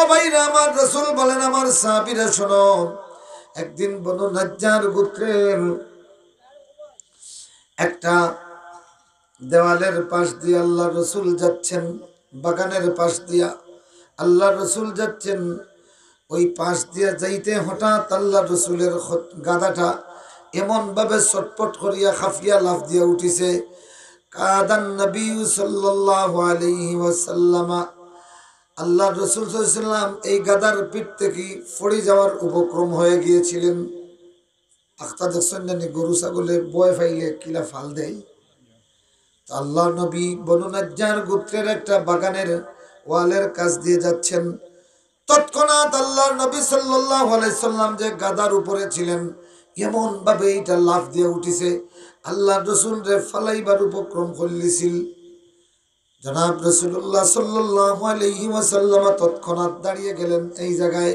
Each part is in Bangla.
ভাইরা আমার, রাসূল বলেন আমার সাহাবীরা শোনো, একদিন বনু নাজ্জার গোত্রের একটা দেওয়ালের পাশ দিয়ে আল্লাহ রসুল যাচ্ছেন, বাগানের পাশ দিয়া আল্লাহ রসুল যাচ্ছেন। ওই পাশ দিয়া যাইতে হঠাৎ আল্লাহ রসুলের গাদাটা এমন ভাবে চটপট করিয়া খাফিয়া লাফ দিয়া উঠিছে, কাদান নবী সাল্লাল্লাহু আলাইহি ওয়াসাল্লাম, আল্লাহ রসুল সাল্লাল্লাহু আলাইহি ওয়াসাল্লাম এই গাদার পিঠ থেকে পড়ে যাওয়ার উপক্রম হয়ে গিয়েছিলেন। আখতা দেখছেন না, গরু ছাগলে বয় ফাইলে কিলা ফাল দেয়। আল্লাহ নবী বনু নাজ্জার গোত্রের একটা বাগানের ওয়ালের কাছ দিয়ে যাচ্ছেন। তৎক্ষণাৎ আল্লাহর নবী সাল্লাল্লাহু আলাইহি সাল্লাম যে গাদার উপরে ছিলেন, এমন ভাবে এটা লাফ দিয়ে উঠিছে, আল্লাহ রসুল রে ফালাইবার উপক্রম করলিছিল। জনাব রাসূলুল্লাহ সাল্লাল্লাহু আলাইহি ওয়াসাল্লাম তৎক্ষণাৎ দাঁড়িয়ে গেলেন। এই জায়গায়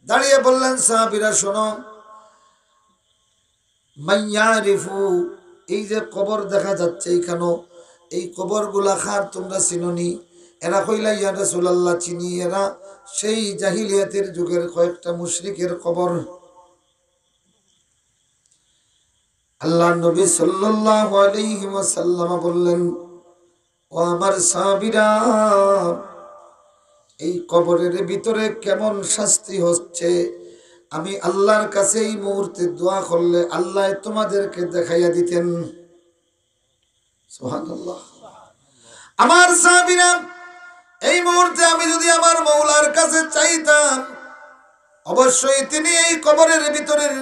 দাঁড়িয়ে বললেন, সাহাবীরা শোনো, মাইয়ারিফু, এই যে কবর দেখা যাচ্ছে এইখানে, এই কবরগুলা খার তোমরা চিননি? এরা কইলা, ইয়া রাসূলুল্লাহ চিনি, এরা সেই জাহিলিয়াতের যুগের কয়েকটা মুশরিকের কবর। আল্লাহ নবী সাল্লাল্লাহু আলাইহি ওয়াসাল্লাম বললেন, ও আমার সাহাবীরা, এই কবরের ভিতরে কেমন শাস্তি হচ্ছে, আমি আল্লাহর কাছে এই মুহূর্তে দোয়া করলে আল্লাহ তোমাদেরকে দেখাইয়া দিতেন। সুবহানাল্লাহ। আমার সাহাবীরা, এই মুহূর্তে আমি যদি আমার মওলার কাছে চাইতাম, অবশ্যই তিনি এই কবরের ভিতরের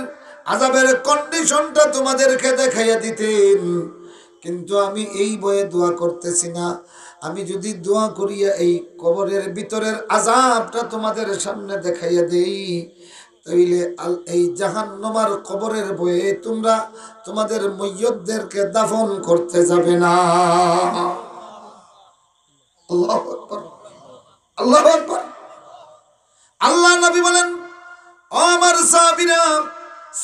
আযাবের কন্ডিশনটা তোমাদেরকে দেখাইয়া দিতেন, কিন্তু আমি এই ভয়ে দোয়া করতেছি না। আমি যদি দোয়া করিয়া এই কবরের ভিতরের আযাবটা তোমাদের সামনে দেখাইয়া দেই, তাইলে এই জাহান্নামের কবরের ভয়ে তোমরা তোমাদের মইয়তদেরকে দাফন করতে যাবে না। আল্লাহু আকবার, আল্লাহু আকবার। আল্লাহ নবী বলেন, ও আমার সাহাবীরা,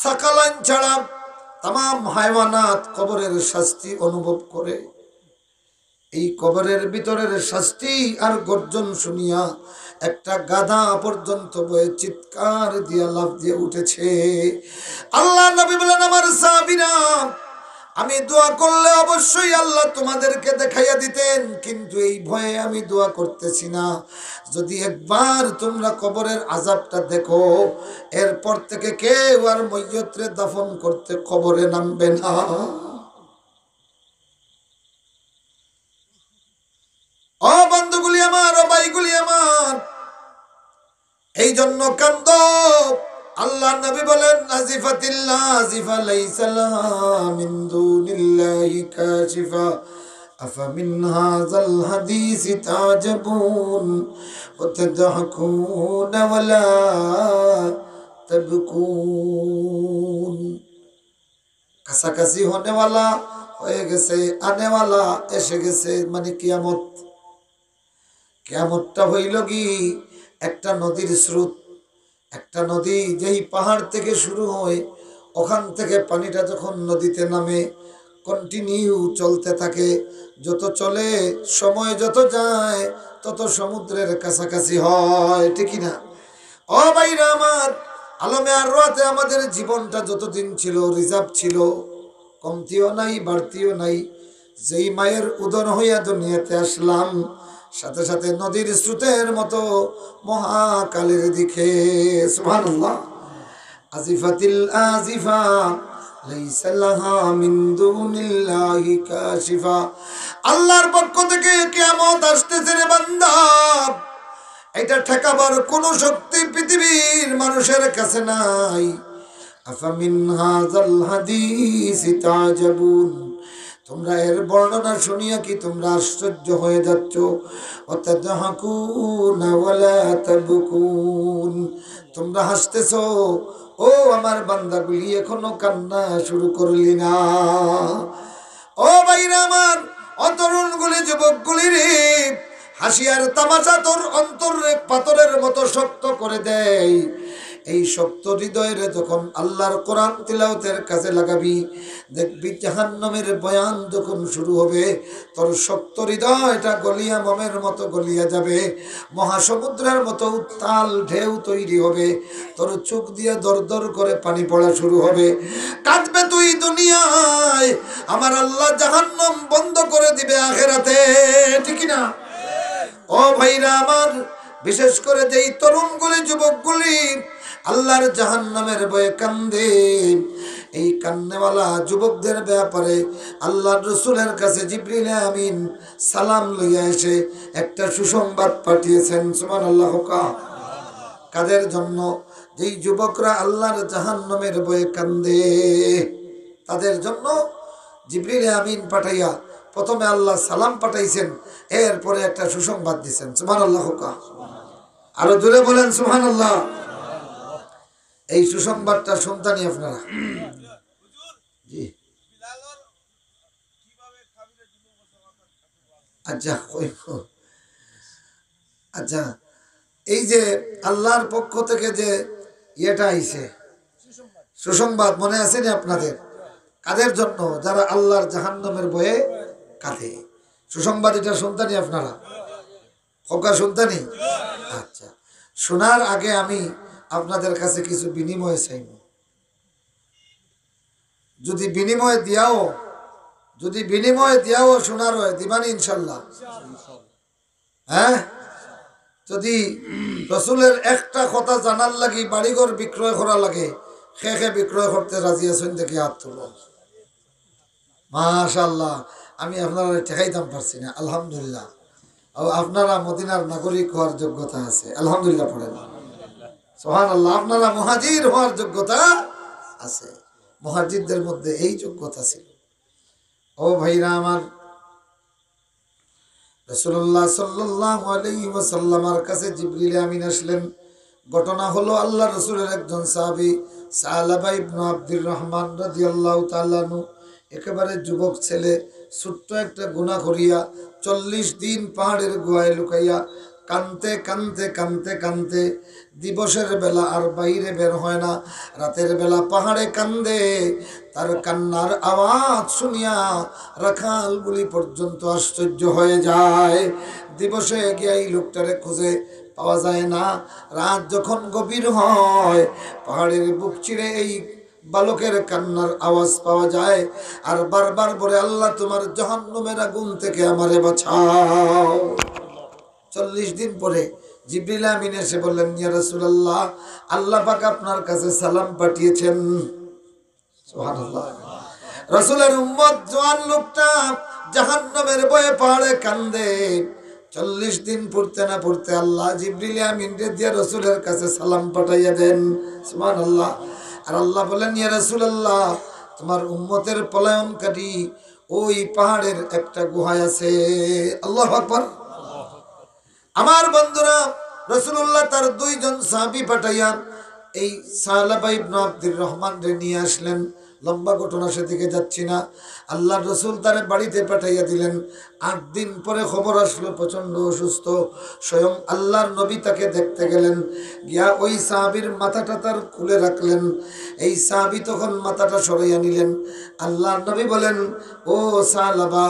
সাকালান ছাড়া तमाम হায়ওয়ানাত কবরের শাস্তি অনুভব করে। এই কবরের ভিতরের শাস্তি আর গর্জন শুনিয়া একটা গাধা পর্যন্ত বয়ে চিৎকার দিয়া লাফ দিয়ে উঠেছে। আল্লাহ নবী বলেন, আমার সাহাবীরা, আমি দোয়া করলে অবশ্যই আল্লাহ তোমাদেরকে দেখাইয়া দিতেন, কিন্তু এই ভয়ে আমি দোয়া করতেছি না। যদি একবার তোমরা কবরের আযাবটা দেখো, এরপর থেকে কেউ আর মইয়তরে দাফন করতে কবরে নামবে না। ও বন্ধুগুলি আমার, ও ভাইগুলি আমার, এই জন্য কান্দ। আল্লাহ নবী বলেন, আজিফাতিল্লাহ আজিফা লাইসা লাহা মিন দুনিল্লাহি কাশিফা আফামিন হাযাল হাদিসি তাজাবুন ওয়া তাদহাকুনা ওয়া লা তাবকুন। কাছাকাছি হনেওয়ালা হয়ে গেছে, আনেওয়ালা এসে গেছে, মানে কিয়ামত। কিয়ামতটা হইল কি, একটা নদীর স্রোত, একটা নদী যেই পাহাড় থেকে শুরু হয়, ওখান থেকে পানিটা যখন নদীতে নামে কন্টিনিউ চলতে থাকে, যত চলে সময় যত যায় তত সমুদ্রের কাছাকাছি হয়, ঠিক না? ও ভাইরা আমার, আলমে আর রাতে আমাদের জীবনটা যতদিন ছিল রিজার্ভ ছিল, কমতিও নাই বাড়তিও নাই। যেই মায়ের উদর হইয়া দুনিয়াতে আসলাম, সাথে সাথে নদীর স্রোতের মতো মহাকালের দিকে, সুবহানাল্লাহ, আজিফাতিল আজিফা লাইসা লাহা মিন দুনিল্লাহি কাশিফা। আল্লাহর পক্ষ থেকে কিয়ামত আসতেছে রে বান্দা, এটা ঠেকাবার কোনো শক্তি পৃথিবীর মানুষের কাছে নাই। আফামিন হাযাল হাদিসি তাজাবুন, তোমরা এর বর্ণনা শুনিয়া কি তোমরা আশ্চর্য হয়ে যাচ্ছ? ওয়াতাদহাকুনা ওয়া লা তাবকুন, তোমরা হাসতেছো, ও আমার বান্দাগুলি এখনো কান্না শুরু করলি না। ও ভাইরা আমার, অতরুণগুলি, যুবকগুলি রে, হাসি আর তামাশা তোর অন্তরে পাথরের মতো শক্ত করে দেয়। এই শক্ত হৃদয়ের যখন আল্লাহর কোরআন তিলাওয়াতের কাজে লাগাবি, দেখবি জাহান্নামের বয়ান যখন শুরু হবে তোর শক্ত হৃদয়টা গলিয়া মোমের মতো গলিয়া যাবে, মহাসমুদ্রের মতো উত্তাল ঢেউ তৈরি হবে, তোর চোখ দিয়ে দরদর করে পানি পড়া শুরু হবে, কাঁদবে তুই দুনিয়ায়, আমার আল্লাহ জাহান্নাম বন্ধ করে দিবে আখিরাতে। ঠিক না? ও ভাইরা আমার, বিশেষ করে যেই তরুণগুলি যুবকগুলি আল্লাহর জাহান্নামের ভয়ে কান্দে, এই কান্নেওয়ালা যুবকদের ব্যাপারে আল্লাহর রাসূলের কাছে জিবরিল আমিন সালাম লইয়া এসে একটা সুসংবাদ পাঠিয়েছেন। সুবহানাল্লাহ। কাদের জন্য? যেই যুবকরা আল্লাহর জাহান্নামের ভয়ে কান্দে তাদের জন্য জিবরিল আমিন পাঠাইয়া প্রথমে আল্লাহ সালাম পাঠাইছেন, এরপরে একটা সুসংবাদ দিয়েছেন। সুবহানাল্লাহ। আরো জোরে বলেন সুবহানাল্লাহ। এই সুসংবাদটা শুনতানি আপনারা। জি আচ্ছা, আচ্ছা, এই যে আল্লাহর পক্ষ থেকে যে ইয়েটা আইছে সুসংবাদ, মনে আছে না আপনাদের? কাদের জন্য? যারা আল্লাহর জাহান্নামের ভয়ে কাঁদে। সুসংবাদ এটা শুনতানি আপনারা? হকা শুনতানি? আচ্ছা, শোনার আগে আমি আপনাদের কাছে কিছু বিনিময় চাইব। যদি বিনিময় দিয়াও শোনার হয় দিবানি ইনশাল্লাহ? হ্যাঁ, যদি রসুলের একটা কথা জানার লাগি বাড়িঘর বিক্রয় করা লাগে, খে বিক্রয় করতে রাজি আছেন দেখি হাত তুলো। মাশাআল্লাহ, আমি আপনারা ঠেকাইতাম পারছি না, আলহামদুলিল্লাহ। আপনারা মদিনার নাগরিক হওয়ার যোগ্যতা আছে, আলহামদুলিল্লাহ পড়েন সুবহানাল্লাহ। আপনারা মুহাজির হওয়ার যোগ্যতা আছে, মুহাজিরদের মধ্যে এই যোগ্যতা ছিল। ও ভাইরা আমার, রাসূলুল্লাহ সাল্লাল্লাহু আলাইহি ওয়াসাল্লামের কাছে জিবরিল আমিন আসলেন। ঘটনা হলো আল্লাহ রাসূলের একজন সাহাবী সালাবা ইবনে আব্দুর রহমান রাদিয়াল্লাহু তাআলা আনহু, একেবারে যুবক ছেলে, ছোট্ট একটা গুনাহ করিয়া 40 দিন পাহাড়ের গুহায় লুকাইয়া কানতে কানতে কানতে কানতে দিবসের বেলা আর বাইরে বের হয় না, রাতের বেলা পাহাড়ে কান্দে। তার কান্নার আওয়াজ শুনিয়া রাখালগুলি পর্যন্ত আশ্চর্য হয়ে যায়। দিবসে গিয়ে এই লোকটারে খুঁজে পাওয়া যায় না, রাত যখন গভীর হয় পাহাড়ের বুক চিরে এই বালকের কান্নার আওয়াজ পাওয়া যায়, আর বারবার বলে, আল্লাহ তোমার জাহান্নামের আগুন থেকে আমারে বাঁচাও। 40 দিন পরে জিবরিল আমিন এসে বললেন, ইয়া রাসূলুল্লাহ, আল্লাহ পাক আপনার কাছে সালাম পাঠিয়েছেন। সুবহানাল্লাহ। রাসূলের উম্মত জওয়ান লোকটা জাহান্নামের ভয়ে পাহাড়ে কান্দে। 40 দিন পড়তে না পড়তে আল্লাহ জিবরিল আমিন রে দিয়ে রাসূলের কাছে সালাম পাঠাইয়া দেন। সুবহানাল্লাহ। আর আল্লাহ বলেন, ইয়া রাসূলুল্লাহ, তোমার উম্মতের পলায়নকারী ওই পাহাড়ের একটা গুহায় আছে। আল্লাহু আকবার। আমার বন্ধুরা, রাসূলুল্লাহ তার 2 জন সাহাবী পাঠাইয়া এই সালাবা ইবনে আব্দুর রহমান রে নিয়ে আসলেন। লম্বা ঘটনা, সেদিকে যাচ্ছি না। আল্লাহর রাসূল তারে বাড়িতে পাঠাইয়া দিলেন। 8 দিন পরে খবর আসলো প্রচন্ড অসুস্থ। স্বয়ং আল্লাহর নবী তাকে দেখতে গেলেন, গিয়া ওই সাহাবীর মাথাটা তার খুলে রাখলেন। এই সাহাবী তখন মাথাটা সরাইয়া নিলেন। আল্লাহর নবী বলেন, ও সালাবা,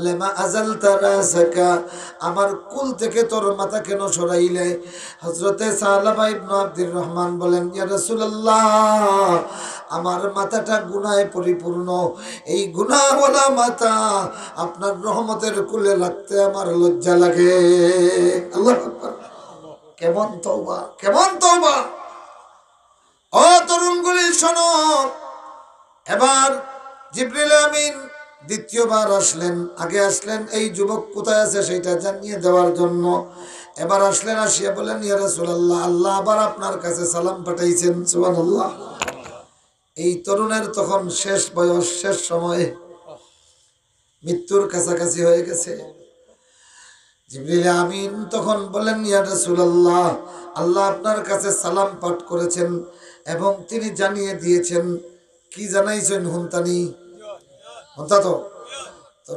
লেমা আজালতা রাসাকা, আমার কুল থেকে তোর মাথা কেন সরাইলে? হযরতে সালাবা ইবনে আব্দুর রহমান বলেন, ইয়া রাসূলুল্লাহ, আমার মাথাটা গুনাহে পরিপূর্ণ, এই গুনাহওয়ালা মাথা আপনার রহমতের কুলে রাখতে আমার লজ্জা লাগে। আল্লাহু আকবার। কেমন তওবা, কেমন তওবা! ও তরুণগুলি শোনো, এবার জিবরিল আমিন দ্বিতীয়বার আসলেন। আগে আসলেন এই যুবক কোথায় আছে সেটা জানিয়ে দেওয়ার জন্য। এবার আসলেন, আসিয়া বলেন, ইয়া রাসূলুল্লাহ, আল্লাহ আবার আপনার কাছে সালাম পাঠাইছেন। সুবহানাল্লাহ। এই তরুণের তখন শেষ বয়স, শেষ সময়ে, মৃত্যুর কাছাকাছি হয়ে গেছে। জিবরিল আমিন তখন বলেন, ইয়া রাসূলুল্লাহ, আল্লাহ আপনার কাছে সালাম পাঠ করেছেন এবং তিনি জানিয়ে দিয়েছেন। কি জানাইছেন? হুনতানি হুনতা তো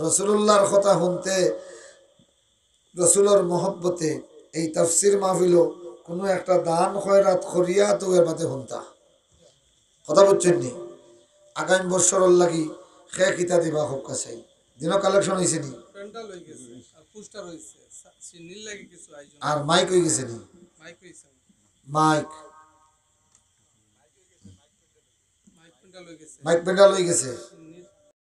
রাসূলুল্লাহর কথা শুনতে, রাসূলের মহব্বতে এই তাফসীর মাহফিলও কোনো একটা দান খয়রাত করিয়া তো এর বাদে হন্তা কথা বুঝছেন নি আগামী বছর লাগি খে কিতা দিবা হোক কাছে দিনও কালেকশন হয়েছে নি প্যান্ডেল হয়ে গেছে আর পোস্টার হইছে নীল লাগে কিছু আয়োজন আর মাইক হয়ে গেছে নি মাইক হইছে মাইক মাইক প্যান্ডেল হয়ে গেছে মাইক প্যান্ডেল হয়ে গেছে নীল